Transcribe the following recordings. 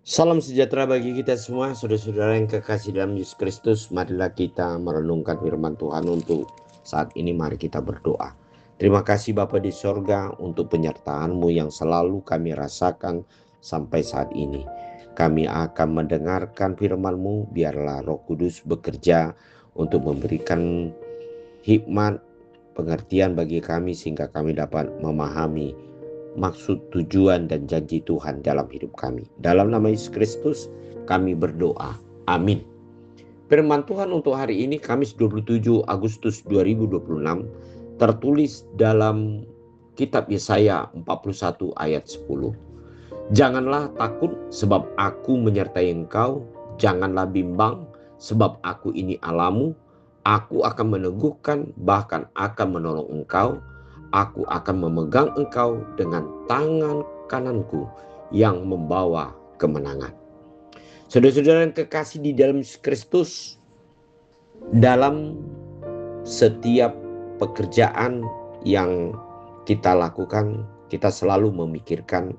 Salam sejahtera bagi kita semua, saudara-saudara yang kekasih dalam Yesus Kristus. Marilah kita merenungkan firman Tuhan untuk saat ini. Mari kita berdoa. Terima kasih Bapa di sorga untuk penyertaan-Mu yang selalu kami rasakan sampai saat ini. Kami akan mendengarkan firman-Mu, biarlah Roh Kudus bekerja untuk memberikan hikmat, pengertian bagi kami sehingga kami dapat memahami maksud, tujuan, dan janji Tuhan dalam hidup kami. Dalam nama Yesus Kristus kami berdoa. Amin. Firman Tuhan untuk hari ini Kamis 27 Agustus 2026 tertulis dalam kitab Yesaya 41 ayat 10. Janganlah takut sebab aku menyertai engkau, janganlah bimbang sebab aku ini Allahmu. Aku akan meneguhkan, bahkan akan menolong engkau. Aku akan memegang engkau dengan tangan kananku yang membawa kemenangan. Saudara-saudara yang kekasih di dalam Yesus Kristus, dalam setiap pekerjaan yang kita lakukan, kita selalu memikirkan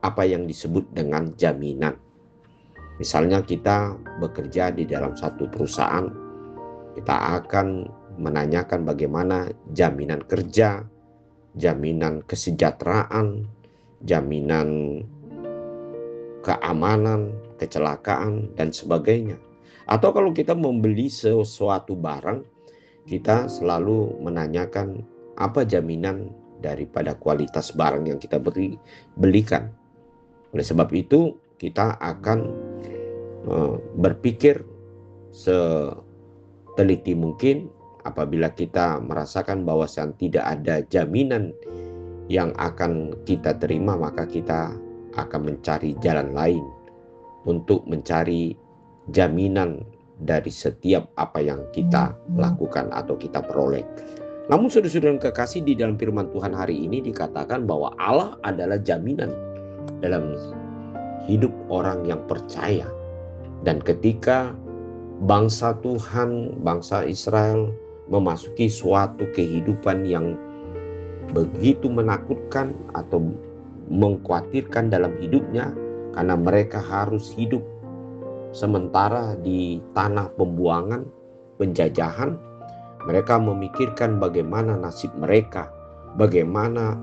apa yang disebut dengan jaminan. Misalnya kita bekerja di dalam satu perusahaan, kita akan menanyakan bagaimana jaminan kerja, jaminan kesejahteraan, jaminan keamanan, kecelakaan, dan sebagainya. Atau kalau kita membeli sesuatu barang, kita selalu menanyakan apa jaminan daripada kualitas barang yang kita belikan. Oleh sebab itu, kita akan berpikir seteliti mungkin. Apabila kita merasakan bahwasan tidak ada jaminan yang akan kita terima, maka kita akan mencari jalan lain untuk mencari jaminan dari setiap apa yang kita lakukan atau kita peroleh. Namun saudara-saudara yang kekasih, di dalam firman Tuhan hari ini dikatakan bahwa Allah adalah jaminan dalam hidup orang yang percaya. Dan ketika bangsa Tuhan, bangsa Israel memasuki suatu kehidupan yang begitu menakutkan atau mengkhawatirkan dalam hidupnya, karena mereka harus hidup sementara di tanah pembuangan, penjajahan. Mereka memikirkan bagaimana nasib mereka, bagaimana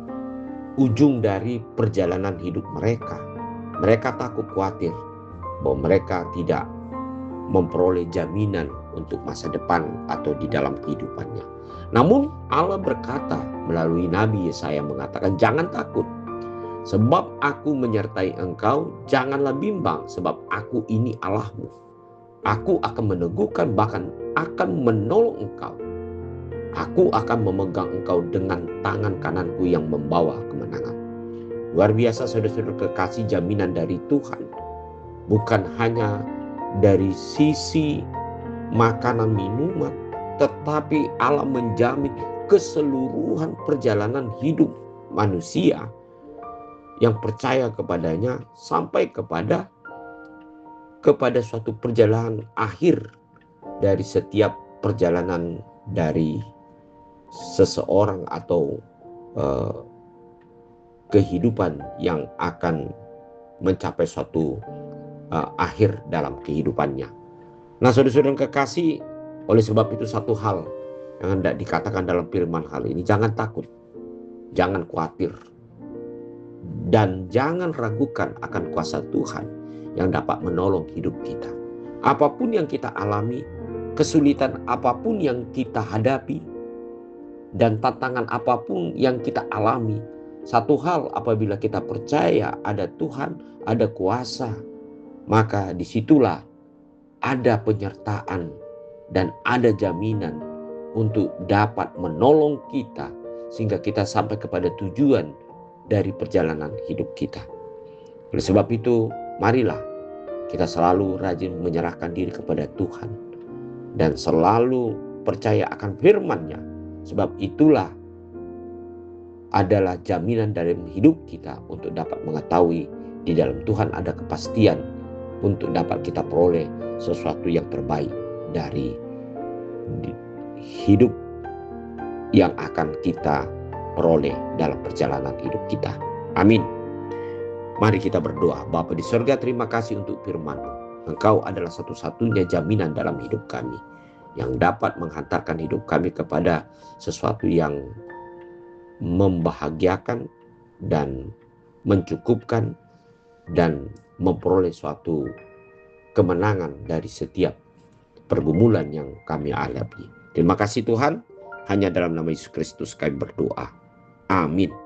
ujung dari perjalanan hidup mereka. Mereka takut khawatir bahwa mereka tidak memperoleh jaminan untuk masa depan atau di dalam kehidupannya. Namun Allah berkata melalui Nabi Yesaya mengatakan, jangan takut sebab aku menyertai engkau, janganlah bimbang sebab aku ini Allahmu. Aku akan meneguhkan, bahkan akan menolong engkau. Aku akan memegang engkau dengan tangan kananku yang membawa kemenangan. Luar biasa saudara-saudara kekasih, jaminan dari Tuhan bukan hanya dari sisi makanan minuman, tetapi Allah menjamin keseluruhan perjalanan hidup manusia yang percaya kepadanya sampai kepada suatu perjalanan akhir dari setiap perjalanan dari seseorang atau kehidupan yang akan mencapai suatu akhir dalam kehidupannya. Nah saudara-saudara yang kekasih, oleh sebab itu satu hal yang hendak dikatakan dalam firman hal ini, jangan takut, jangan khawatir, dan jangan ragukan akan kuasa Tuhan yang dapat menolong hidup kita. Apapun yang kita alami, kesulitan apapun yang kita hadapi, dan tantangan apapun yang kita alami, satu hal apabila kita percaya ada Tuhan, ada kuasa, maka disitulah ada penyertaan dan ada jaminan untuk dapat menolong kita sehingga kita sampai kepada tujuan dari perjalanan hidup kita. Oleh sebab itu, marilah kita selalu rajin menyerahkan diri kepada Tuhan dan selalu percaya akan firman-Nya, sebab itulah adalah jaminan dalam hidup kita untuk dapat mengetahui di dalam Tuhan ada kepastian untuk dapat kita peroleh sesuatu yang terbaik dari hidup yang akan kita peroleh dalam perjalanan hidup kita. Amin. Mari kita berdoa. Bapa di sorga, terima kasih untuk firman-Mu. Engkau adalah satu-satunya jaminan dalam hidup kami, yang dapat menghantarkan hidup kami kepada sesuatu yang membahagiakan dan mencukupkan dan memperoleh suatu kemenangan dari setiap pergumulan yang kami alami. Terima kasih Tuhan, hanya dalam nama Yesus Kristus kami berdoa. Amin.